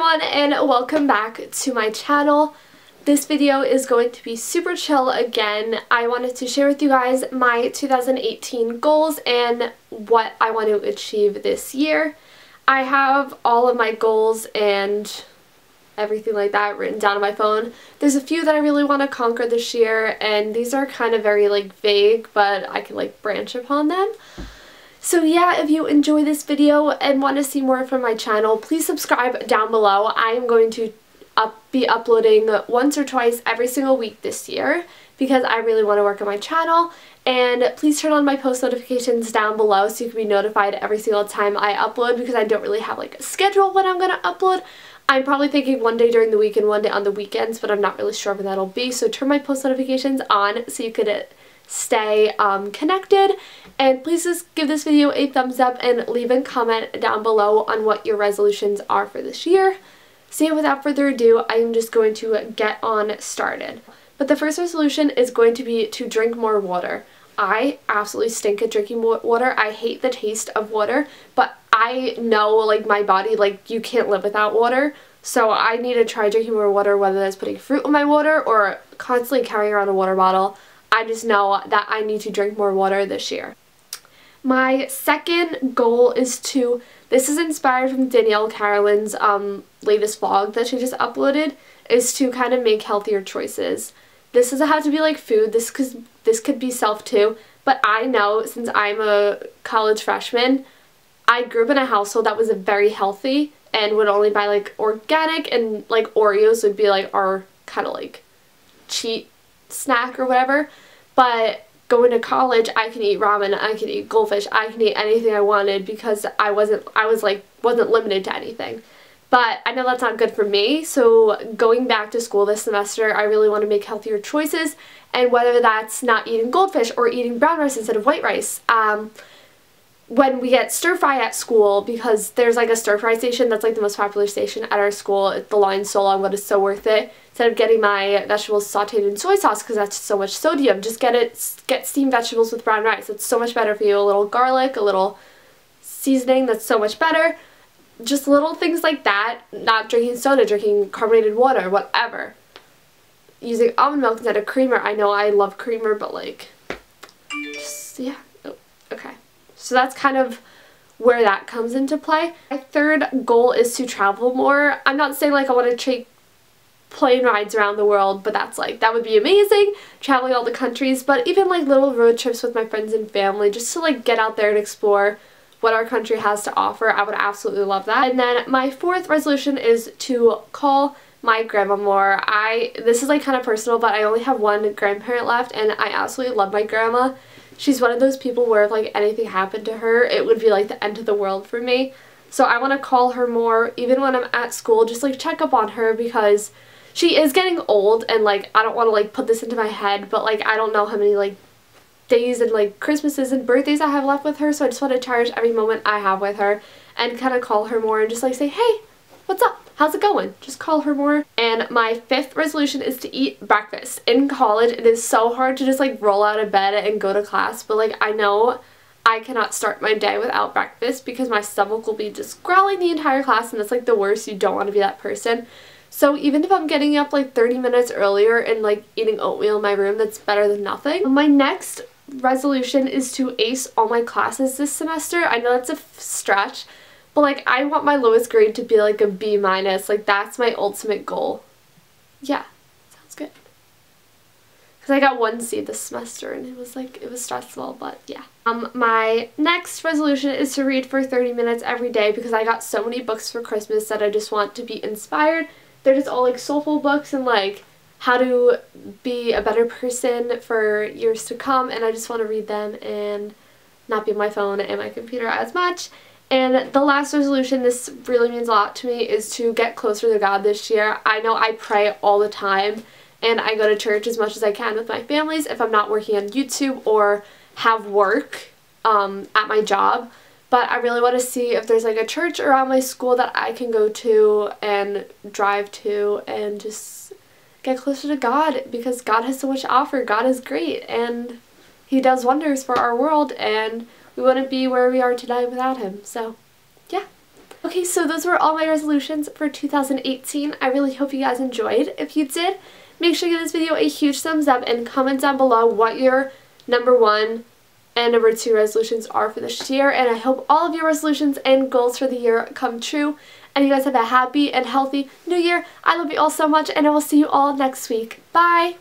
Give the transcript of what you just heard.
everyone, and welcome back to my channel. This video is going to be super chill again. I wanted to share with you guys my 2018 goals and what I want to achieve this year. I have all of my goals and everything like that written down on my phone. There's a few that I really want to conquer this year, and these are kind of very vague, but I can branch upon them. So yeah, if you enjoy this video and want to see more from my channel, please subscribe down below. I am going to be uploading once or twice every single week this year because I really want to work on my channel. And please turn on my post notifications down below so you can be notified every single time I upload, because I don't really have a schedule when I'm going to upload. I'm probably thinking one day during the week and one day on the weekends, but I'm not really sure when that'll be. So turn my post notifications on so you could stay connected, and please just give this video a thumbs up and leave a comment down below on what your resolutions are for this year. So yeah, without further ado, I am just going to get on started. But the first resolution is going to be to drink more water. I absolutely stink at drinking water. I hate the taste of water, but I know my body, you can't live without water. So I need to try drinking more water, whether that's putting fruit in my water or constantly carrying around a water bottle. I just know that I need to drink more water this year. My second goal is to, this is inspired from Danielle Carolyn's latest vlog that she just uploaded, is to kind of make healthier choices. This doesn't have to be food, this could be self too, but I know since I'm a college freshman, I grew up in a household that was very healthy and would only buy organic, and Oreos would be our kind of cheat snack or whatever. But going to college, I can eat ramen, I can eat goldfish, I can eat anything I wanted because I wasn't limited to anything. But I know that's not good for me, so going back to school this semester, I really want to make healthier choices, and whether that's not eating goldfish or eating brown rice instead of white rice. When we get stir fry at school, because there's a stir fry station that's the most popular station at our school, the line's so long but it's so worth it. Instead of getting my vegetables sauteed in soy sauce because that's so much sodium, just get steamed vegetables with brown rice. It's so much better for you. A little garlic, a little seasoning, that's so much better. Just little things like that. Not drinking soda, drinking carbonated water, whatever. Using almond milk instead of creamer. I know I love creamer, but just, yeah. Oh, okay. So that's kind of where that comes into play. My third goal is to travel more. I'm not saying I want to take plane rides around the world, but that's that would be amazing, traveling all the countries, but even little road trips with my friends and family, just to get out there and explore what our country has to offer. I would absolutely love that. And then my fourth resolution is to call my grandma more. This is kind of personal, but I only have one grandparent left, and I absolutely love my grandma. She's one of those people where if anything happened to her, it would be the end of the world for me. So I want to call her more, even when I'm at school, just check up on her, because she is getting old, and I don't want to put this into my head, but I don't know how many days and Christmases and birthdays I have left with her, so I just want to cherish every moment I have with her and kind of call her more and just say, hey, what's up? How's it going? Just call her more. And my fifth resolution is to eat breakfast. In college, it is so hard to just roll out of bed and go to class, but I know I cannot start my day without breakfast because my stomach will be just growling the entire class, and that's the worst. You don't want to be that person. So even if I'm getting up 30 minutes earlier and eating oatmeal in my room, that's better than nothing. My next resolution is to ace all my classes this semester. I know that's a stretch, but I want my lowest grade to be a B-. That's my ultimate goal. Yeah, sounds good. Because I got 1 C this semester, and it was stressful, but yeah. My next resolution is to read for 30 minutes every day, because I got so many books for Christmas that I just want to be inspired. They're just all soulful books and how to be a better person for years to come, and I just want to read them and not be on my phone and my computer as much. And the last resolution, this really means a lot to me, is to get closer to God this year. I know I pray all the time, and I go to church as much as I can with my families if I'm not working on YouTube or have work at my job. But I really want to see if there's a church around my school that I can go to and drive to and just get closer to God, because God has so much to offer. God is great, and He does wonders for our world, and we wouldn't be where we are today without Him. So, yeah. Okay, so those were all my resolutions for 2018. I really hope you guys enjoyed. If you did, make sure you give this video a huge thumbs up and comment down below what your number 1 and number 2 resolutions are for this year. And I hope all of your resolutions and goals for the year come true. And you guys have a happy and healthy new year. I love you all so much, and I will see you all next week. Bye!